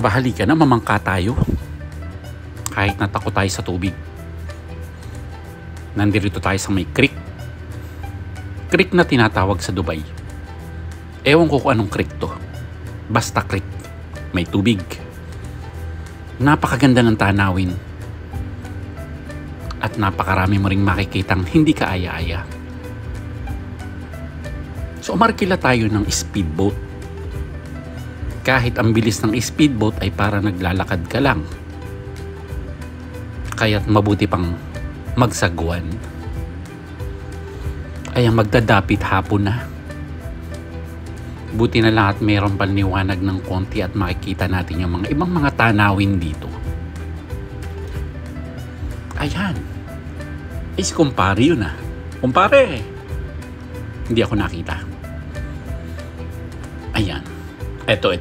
Abahali ka na, mamangka tayo. Kahit natakot tayo sa tubig. Nandito tayo sa may creek. Creek na tinatawag sa Dubai. Ewan ko kung anong creek to. Basta creek. May tubig. Napakaganda ng tanawin. At napakarami mo ring makikitang hindi ka aya-aya. So umarkila tayo ng speedboat. Kahit ang bilis ng speedboat ay para naglalakad ka lang. Kaya't mabuti pang magsagwan. Ay ang magdadapit hapon na. Buti na lang at mayroon palniwanag ng konti at makikita natin yung mga ibang mga tanawin dito. Ayan. Is kumpare yun ah. Kumpare. Hindi ako nakita. Ayan. Ito.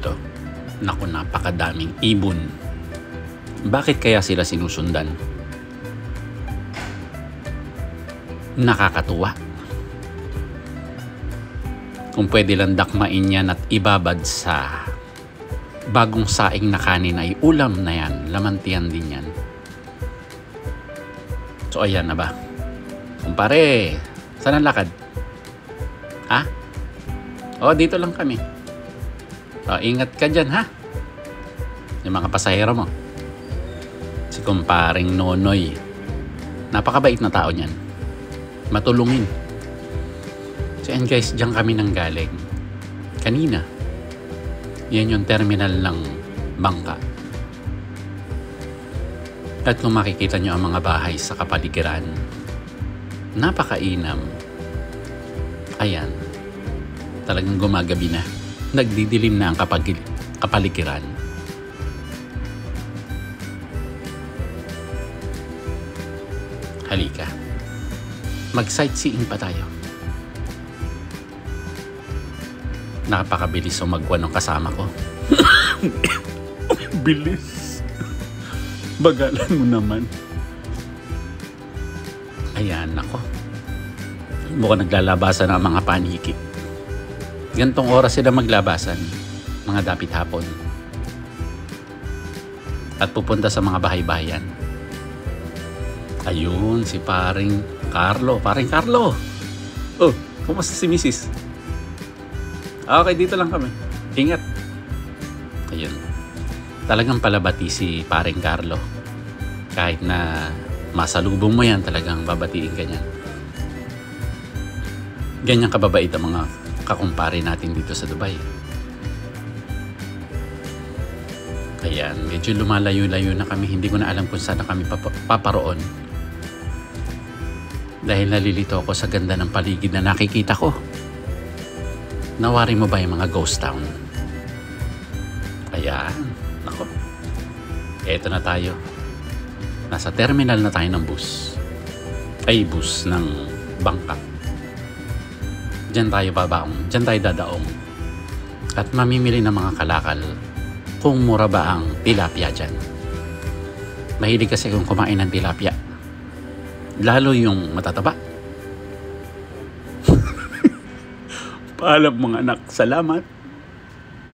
Naku, napakadaming ibon. Bakit kaya sila sinusundan? Nakakatuwa. Kung pwede lang dakmain yan at ibabad sa bagong saing na kanin ay ulam na yan. Lamantian din yan. So ayan na ba? Kumpare, saan ang lakad? Ha? O, dito lang kami. O, ingat ka dyan ha? Yung mga pasahero mo. Si kumparing Nonoy. Napakabait na tao niyan. Matulungin. So yan guys, diyan kami nang galing. Kanina. Yan yung terminal ng bangka. At kung makikita nyo ang mga bahay sa kapaligiran, napakainam. Ayan. Talagang gumagabi na. Nagdidilim na ang kapaligiran. Halika. Mag-sightseeing pa tayo. Napakabilis umagwan ng kasama ko. Bilis. Bagalan mo naman. Ayan, ako. Mukhang naglalabasan ang mga paniki. Gantong oras sila maglabasan. Mga dapit hapon. At pupunta sa mga bahay-bahayan. Ayun, si paring Carlo. Paring Carlo! Oh, kumusta si Mrs.? Okay, dito lang kami. Ingat. Ayun. Talagang palabati si paring Carlo. Kahit na masalubong mo yan, talagang babatiin ka niyan. Ganyan kababait ang mga kakumpare natin dito sa Dubai. Ayan, medyo lumalayo-layo na kami. Hindi ko na alam kung saan na kami paparoon. Dahil nalilito ako sa ganda ng paligid na nakikita ko. Nawari mo ba yung mga ghost town? Ayan. Nako. Eto na tayo. Nasa terminal na tayo ng bus. Ay, bus ng bangka. Diyan tayo babaong. Diyan tayo dadaong. At mamimili ng mga kalakal kung mura ba ang tilapia dyan. Mahilig kasi kung kumain ng tilapia. Lalo yung matataba. Paalam mga anak. Salamat.